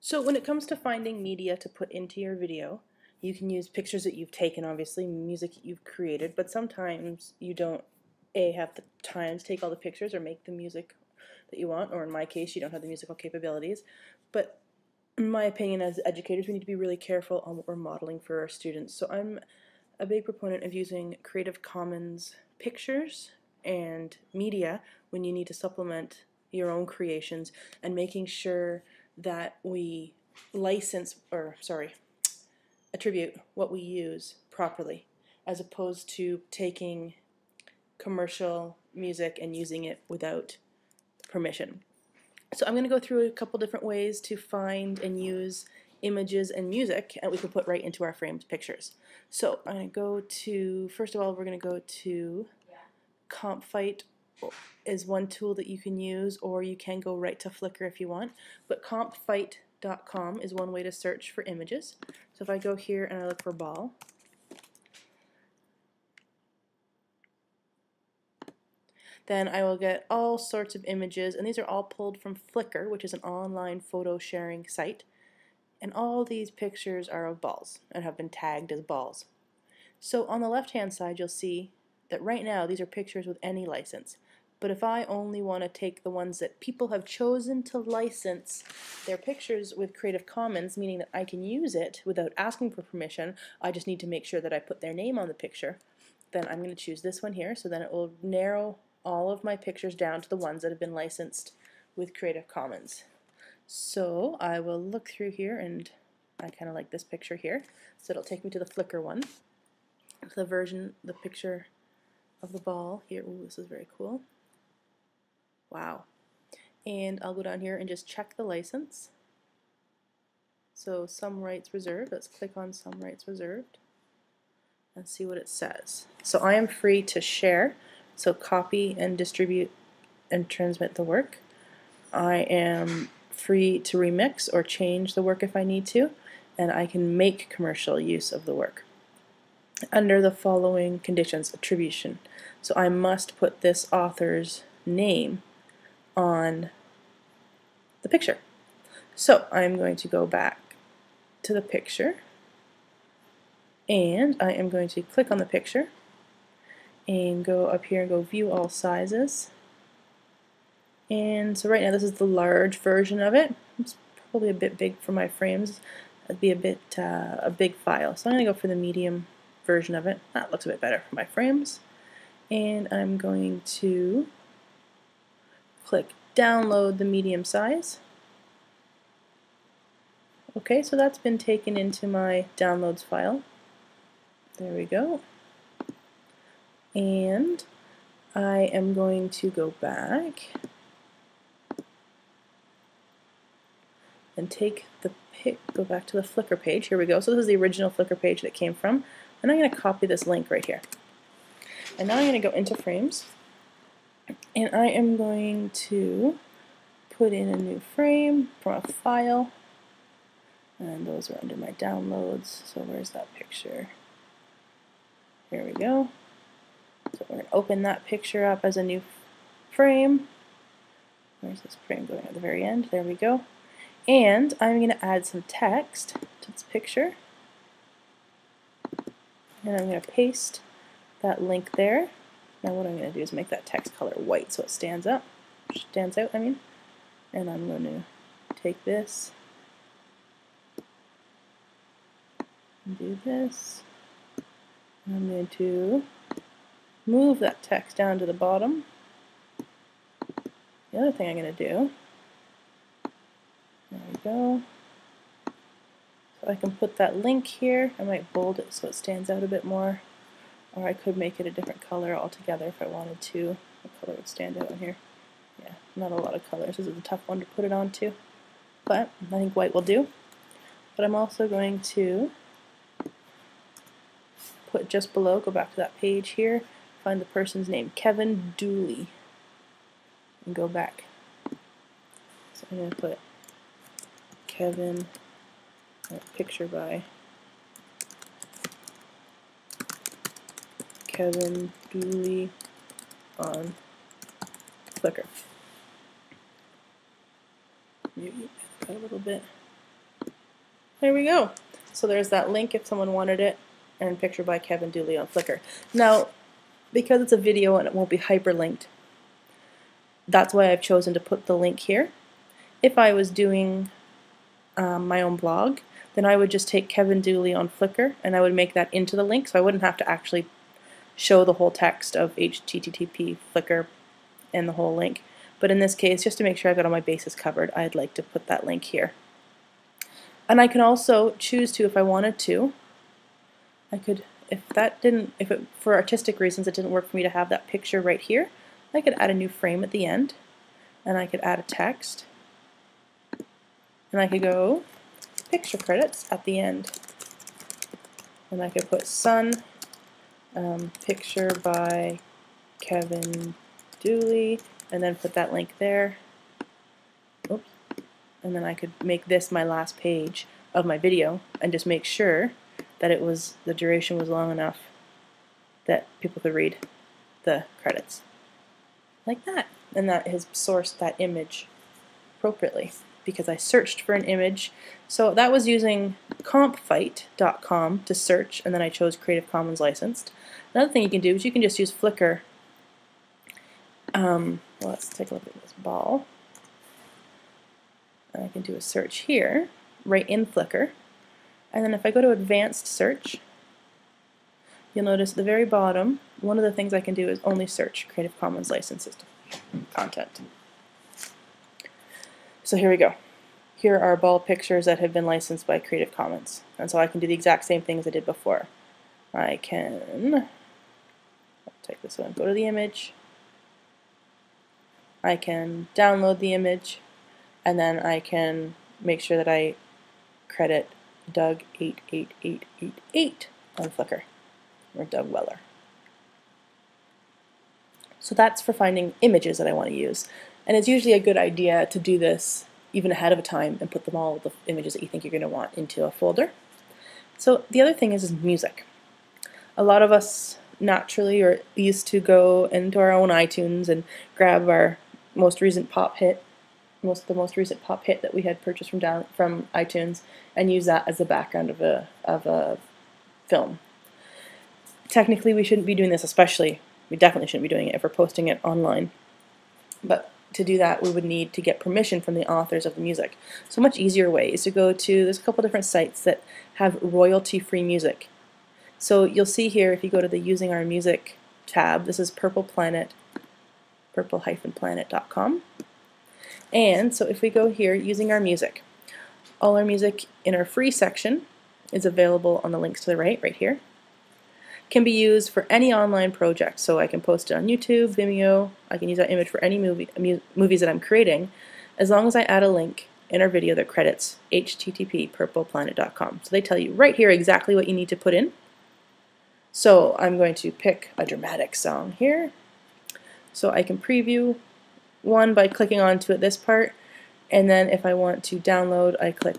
So when it comes to finding media to put into your video, you can use pictures that you've taken, obviously, music that you've created, but sometimes you don't have the time to take all the pictures or make the music that you want, or in my case, you don't have the musical capabilities. But in my opinion, as educators, we need to be really careful on what we're modeling for our students. So I'm a big proponent of using Creative Commons pictures and media when you need to supplement your own creations, and making sure that we attribute what we use properly, as opposed to taking commercial music and using it without permission. So I'm going to go through a couple different ways to find and use images and music that we can put right into our framed pictures. So I'm going to go to, first of all, we're going to go to CompFight is one tool that you can use, or you can go right to Flickr if you want. But compfight.com is one way to search for images. So if I go here and I look for ball, then I will get all sorts of images, and these are all pulled from Flickr, which is an online photo sharing site. And all these pictures are of balls and have been tagged as balls. So on the left hand side, you'll see that right now these are pictures with any license. But if I only want to take the ones that people have chosen to license their pictures with Creative Commons, meaning that I can use it without asking for permission, I just need to make sure that I put their name on the picture, then I'm going to choose this one here. So then it will narrow all of my pictures down to the ones that have been licensed with Creative Commons. So I will look through here, and I kind of like this picture here. So it'll take me to the Flickr one. The picture of the ball here. Ooh, this is very cool. Wow. And I'll go down here and just check the license. So some rights reserved. Let's click on some rights reserved and see what it says. So I am free to share, so copy and distribute and transmit the work. I am free to remix or change the work if I need to, and I can make commercial use of the work under the following conditions. Attribution. So I must put this author's name on the picture. So I'm going to go back to the picture, and I am going to click on the picture and go up here and go view all sizes. And so right now this is the large version of it. It's probably a bit big for my frames. That'd be a big file. So I'm going to go for the medium version of it. That looks a bit better for my frames. And I'm going to click download the medium size. Okay, so that's been taken into my downloads file. There we go. And I am going to go back and go back to the Flickr page. Here we go. So this is the original Flickr page that it came from. And I'm going to copy this link right here. And now I'm going to go into Frames, and I am going to put in a new frame from a file, and those are under my downloads. So where's that picture? Here we go. So we're going to open that picture up as a new frame. Where's this frame going at the very end? There we go. And I'm going to add some text to this picture. And I'm going to paste that link there. Now what I'm going to do is make that text color white so it stands out. And I'm going to take this and do this. And I'm going to move that text down to the bottom. The other thing I'm going to do, there we go. So I can put that link here. I might bold it so it stands out a bit more. Or I could make it a different color altogether if I wanted to. What color would stand out in here? Yeah, not a lot of colors. This is a tough one to put it onto. But I think white will do. But I'm also going to put just below, go back to that page here, find the person's name, Kevin Dooley, and go back. So I'm going to put Kevin, picture by Kevin Dooley on Flickr. Maybe a little bit. There we go. So there's that link if someone wanted it, and picture by Kevin Dooley on Flickr. Now, because it's a video and it won't be hyperlinked, that's why I've chosen to put the link here. If I was doing my own blog, then I would just take Kevin Dooley on Flickr and I would make that into the link, so I wouldn't have to actually show the whole text of HTTP Flickr and the whole link. But in this case, just to make sure I've got all my bases covered, I'd like to put that link here. And I can also choose to, if I wanted to, I could, if it, for artistic reasons it didn't work for me to have that picture right here, I could add a new frame at the end, and I could add a text, and I could go picture credits at the end, and I could put Sun, picture by Kevin Dooley, and then put that link there. Oops. And then I could make this my last page of my video and just make sure that the duration was long enough that people could read the credits. Like that. And that has sourced that image appropriately because I searched for an image. So that was using compfight.com to search, and then I chose Creative Commons licensed. Another thing you can do is you can just use Flickr. Let's take a look at this ball. And I can do a search here, right in Flickr. And then if I go to advanced search, you'll notice at the very bottom, one of the things I can do is only search Creative Commons licensed content. So here we go. Here are ball pictures that have been licensed by Creative Commons. And so I can do the exact same things I did before. I can take this one, go to the image. I can download the image, and then I can make sure that I credit Doug88888 on Flickr, or Doug Weller. So that's for finding images that I want to use. And it's usually a good idea to do this even ahead of time and put them all the images that you think you're going to want into a folder. So the other thing is music. A lot of us naturally are used to go into our own iTunes and grab our most recent pop hit, the most recent pop hit that we had purchased from iTunes, and use that as the background of a film. Technically, we shouldn't be doing this, we definitely shouldn't be doing it if we're posting it online. But to do that, we would need to get permission from the authors of the music. So a much easier way is to go to, there's a couple different sites that have royalty-free music. So you'll see here, if you go to the Using Our Music tab, this is purple-planet.com. And so if we go here, Using Our Music, all our music in our free section is available on the links to the right here. Can be used for any online project, so I can post it on YouTube, Vimeo, I can use that image for any movies that I'm creating, as long as I add a link in our video that credits http purpleplanet.com. So they tell you right here exactly what you need to put in. So I'm going to pick a dramatic song here. So I can preview one by clicking onto it, this part, and then if I want to download, I click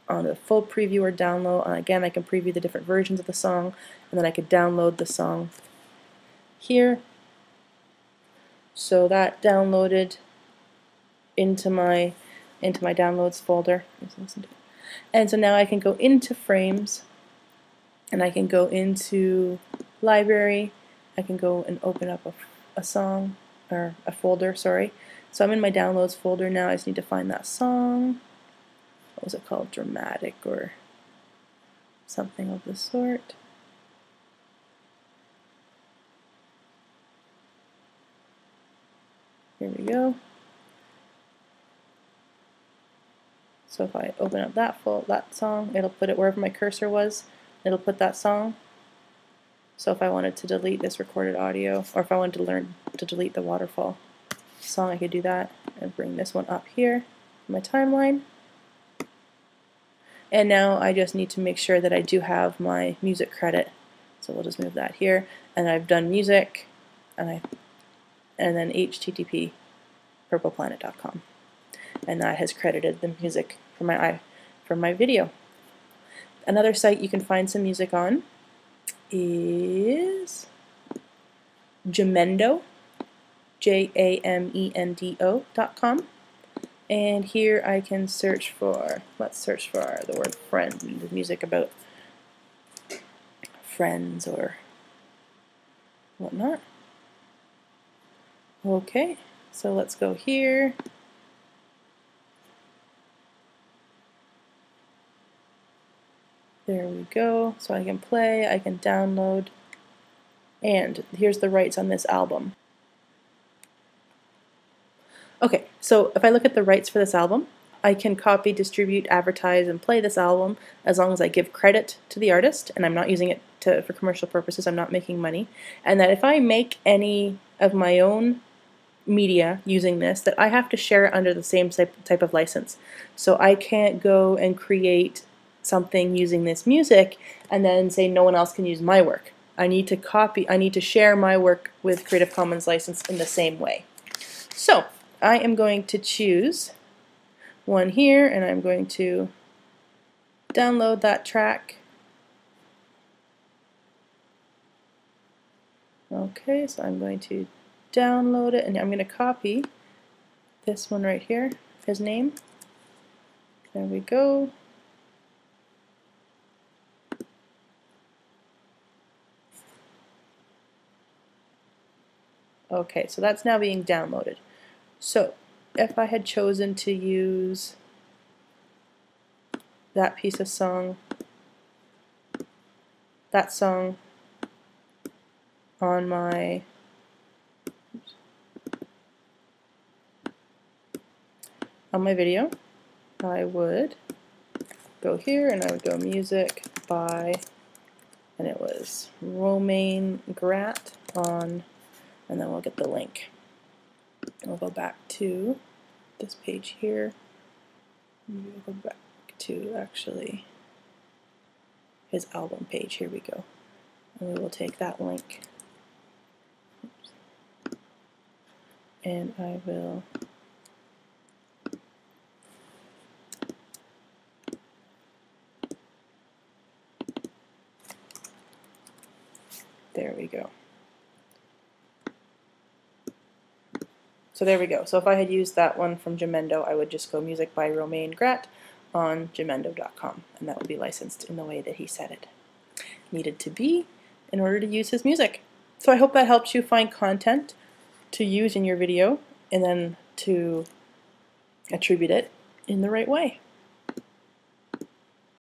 on the full preview or download, and again I can preview the different versions of the song, and then I could download the song here. So that downloaded into my downloads folder. And so now I can go into Frames, and I can go into Library. I can go and open up a song, or a folder, sorry. So I'm in my downloads folder now. I just need to find that song. What was it called? Dramatic or something of the sort. Here we go. So if I open up that song, it'll put it wherever my cursor was. It'll put that song. So if I wanted to delete this recorded audio, or if I wanted to learn to delete the waterfall song, I could do that and bring this one up here in my timeline. And now I just need to make sure that I do have my music credit. So we'll just move that here. And I've done music, and then http purpleplanet.com. And that has credited the music for my video. Another site you can find some music on is Jamendo, JAMENDO.com. And here I can search for, let's search for the word friend, the music about friends or whatnot. Okay, so let's go here. There we go. So I can play, I can download, and here's the rights on this album. Okay, so if I look at the rights for this album, I can copy, distribute, advertise, and play this album as long as I give credit to the artist, and I'm not using it for commercial purposes, I'm not making money, and that if I make any of my own media using this, that I have to share it under the same type of license. So I can't go and create something using this music and then say no one else can use my work. I need to share my work with Creative Commons license in the same way. So I am going to choose one here, and I'm going to download that track. Okay, so I'm going to download it, and I'm going to copy this one right here, his name. There we go. Okay, so that's now being downloaded. So if I had chosen to use that piece of song, that song on my video, I would go here and I would go music by, and it was Romain Grat on, and then we'll get the link. We'll go back to this page here. We'll go back to actually his album page. Here we go. And we will take that link. And I will there we go. So there we go. So if I had used that one from Jamendo, I would just go music by Romain Grat on jamendo.com, and that would be licensed in the way that he said it needed to be in order to use his music. So I hope that helps you find content to use in your video and then to attribute it in the right way.